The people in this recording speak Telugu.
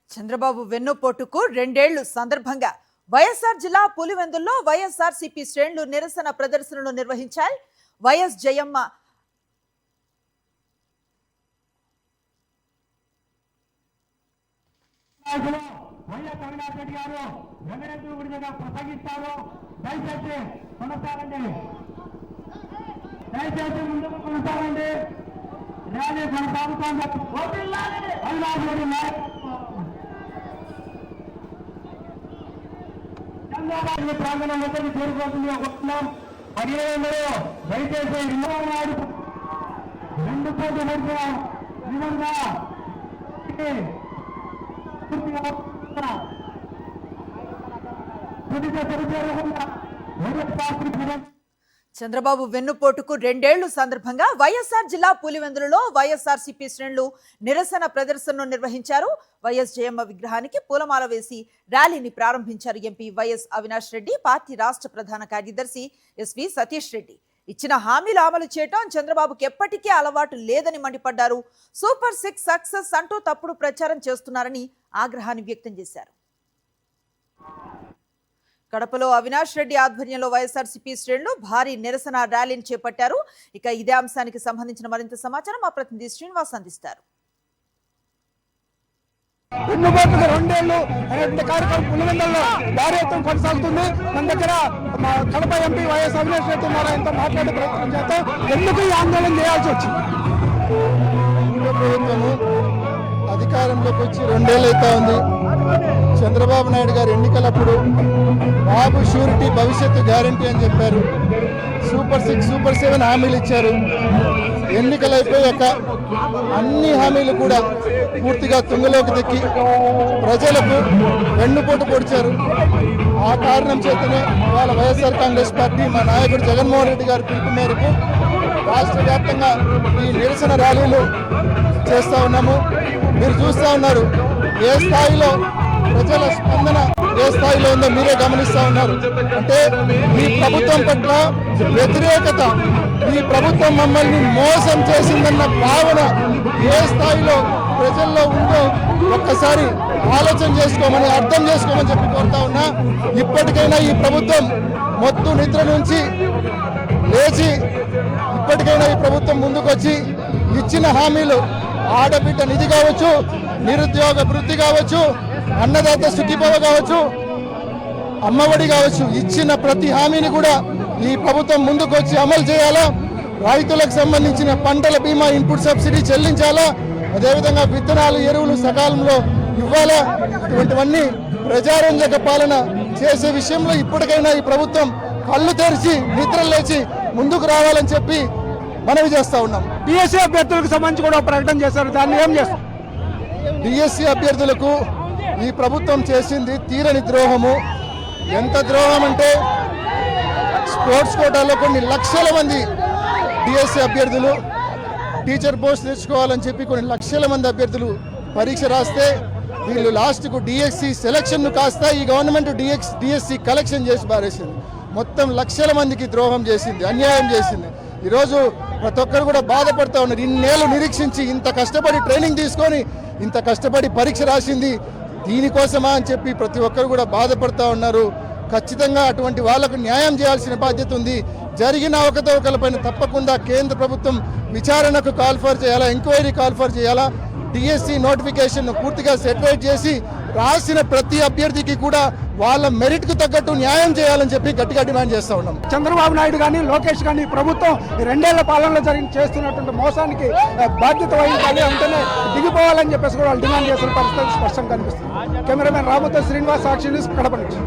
చంద్రబాబు వెన్నుపోటుకు 2 ఏళ్లు సందర్భంగా వైఎస్ఆర్ జిల్లా పులివెందుల్లో వైఎస్ఆర్సీపీ శ్రేణులు నిరసన ప్రదర్శనలు నిర్వహించాయి. వైఎస్ జయమ్మ ప్రాంగణం వద్దకు చేరుకోవాల్సింది కోరుతున్నాం. అదేవిధంగా దయచేసి ఇన్నోనాడు 2 కోట్ల విధంగా చంద్రబాబు వెన్నుపోటుకు 2 ఏళ్లు సందర్భంగా వైఎస్ఆర్ జిల్లా పులివెందులలో వైఎస్ఆర్సీపీ శ్రేణులు నిరసన ప్రదర్శనను నిర్వహించారు. వైఎస్ జయమ్మ విగ్రహానికి పూలమాల వేసి ర్యాలీని ప్రారంభించారు. MP YS Avinash Reddy, party రాష్ట్ర ప్రధాన కార్యదర్శి ఎస్వి సతీష్ రెడ్డి. ఇచ్చిన హామీలు అమలు చేయటం చంద్రబాబుకి ఎప్పటికీ అలవాటు లేదని మండిపడ్డారు. సూపర్ 6 సక్సెస్ అంటూ తప్పుడు ప్రచారం చేస్తున్నారని ఆగ్రహాన్ని వ్యక్తం చేశారు. కడపలో అవినాష్ రెడ్డి ఆధ్వర్యంలో వైఎస్ఆర్సీపీ శ్రేణులు భారీ నిరసన ర్యాలీని చేపట్టారు. ఇక ఇదే అంశానికి సంబంధించిన మరింత సమాచారం మా ప్రతినిధి శ్రీనివాస్ అందిస్తారు. కార్యక్రమం పులివెందుల్లో భారీ ఎత్తున కొనసాగుతుంది. మన దగ్గర కడప ఎంపీ వైఎస్ అవినాష్ రెడ్డి ఉన్నారు. ఆయనతో మాట్లాడే ప్రయత్నం చేస్తాం. ఎందుకు ఈ ఆందోళన చేయాల్సి వచ్చింది? ప్రభుత్వము అధికారంలోకి వచ్చి 2 ఏళ్ళు అవుతా ఉంది. చంద్రబాబు నాయుడు గారు ఎన్నికలప్పుడు బాబు షూరిటీ భవిష్యత్తు గ్యారంటీ అని చెప్పారు. సూపర్ 6, సూపర్ 7 హామీలు ఇచ్చారు. ఎన్నికలు అయిపోయాక అన్ని హామీలు కూడా పూర్తిగా తుంగలోకి దక్కి ప్రజలకు వెన్నుపోటు పొడిచారు. ఆ కారణం చేతనే ఇవాళ వైఎస్ఆర్ కాంగ్రెస్ పార్టీ మా నాయకుడు జగన్మోహన్ రెడ్డి గారి పిలుపు మేరకు రాష్ట్ర వ్యాప్తంగా ఈ నిరసన ర్యాలీలు చేస్తూ ఉన్నాము. మీరు చూస్తూ ఉన్నారు ఏ స్థాయిలో ప్రజల స్పందన ఏ స్థాయిలో ఉందో మీరే గమనిస్తూ ఉన్నారు. అంటే ఈ ప్రభుత్వం పట్ల వ్యతిరేకత, ఈ ప్రభుత్వం మమ్మల్ని మోసం చేసిందన్న భావన ఏ స్థాయిలో ప్రజల్లో ఉందో ఒక్కసారి ఆలోచన చేసుకోమని, అర్థం చేసుకోమని చెప్పి కోరుతా ఉన్నా. ఇప్పటికైనా ఈ ప్రభుత్వం మొత్తం నిద్ర నుంచి లేచి ఇప్పటికైనా ఈ ప్రభుత్వం ముందుకొచ్చి ఇచ్చిన హామీలు ఆడబిడ్డ నిధి కావచ్చు, నిరుద్యోగ వృత్తి కావచ్చు, అన్నదాత సుఖీభవ కావచ్చు, అమ్మఒడి కావచ్చు, ఇచ్చిన ప్రతి హామీని కూడా ఈ ప్రభుత్వం ముందుకొచ్చి అమలు చేయాలా. రైతులకు సంబంధించిన పంటల బీమా, ఇన్పుట్ సబ్సిడీ చెల్లించాలా. అదేవిధంగా విత్తనాలు, ఎరువులు సకాలంలో ఇవ్వాలా. ఇటువంటివన్నీ ప్రజారంజక పాలన చేసే విషయంలో ఇప్పటికైనా ఈ ప్రభుత్వం కళ్ళు తెరిచి నిద్ర లేచి ముందుకు రావాలని చెప్పి మనవి చేస్తా ఉన్నాం. డిఎస్సీ అభ్యర్థులకు సంబంధించి కూడా ప్రకటన చేశారు. దాన్ని ఏం చేస్తారు? డిఎస్సీ అభ్యర్థులకు ఈ ప్రభుత్వం చేసింది తీరని ద్రోహము. ఎంత ద్రోహం అంటే స్పోర్ట్స్ కోటాలో కొన్ని లక్షల మంది డిఎస్సీ అభ్యర్థులు టీచర్ పోస్ట్ తెచ్చుకోవాలని చెప్పి కొన్ని లక్షల మంది అభ్యర్థులు పరీక్ష రాస్తే వీళ్ళు లాస్ట్కు డిఎస్సీ సెలక్షన్ను కాస్త ఈ గవర్నమెంట్ డిఎస్సీ కలెక్షన్ చేసి పారేసింది. మొత్తం లక్షల మందికి ద్రోహం చేసింది, అన్యాయం చేసింది. ఈరోజు ప్రతి ఒక్కరు కూడా బాధపడుతూ ఉన్నారు. ఇన్నేళ్ళు నిరీక్షించి ఇంత కష్టపడి ట్రైనింగ్ తీసుకొని ఇంత కష్టపడి పరీక్ష రాసింది దీనికోసమా అని చెప్పి ప్రతి ఒక్కరు కూడా బాధపడుతూ ఉన్నారు. ఖచ్చితంగా అటువంటి వాళ్లకు న్యాయం చేయాల్సిన బాధ్యత ఉంది. జరిగిన అవకతవకలపైన తప్పకుండా కేంద్ర ప్రభుత్వం విచారణకు కాల్ఫర్ చేయాలా, ఎంక్వైరీ కాల్ఫర్ చేయాలా. డిఎస్సి నోటిఫికేషన్ పూర్తిగా సెటిలైట్ చేసి రాసిన ప్రతి అభ్యర్థికి కూడా వాళ్ళ మెరిట్కు తగ్గట్టు న్యాయం చేయాలని చెప్పి గట్టిగా డిమాండ్ చేస్తూ ఉన్నాం. చంద్రబాబు నాయుడు కానీ లోకేష్ కానీ ప్రభుత్వం 2 ఏళ్ల పాలనలో చేస్తున్నటువంటి మోసానికి బాధ్యత వహించాలి, అంటేనే దిగిపోవాలని చెప్పేసి కూడా వాళ్ళు డిమాండ్ చేసిన పరిస్థితి స్పష్టంగా కనిపిస్తుంది. కెమెరామెన్ రామతో శ్రీనివాస్, సాక్షి న్యూస్, కడప నుంచి.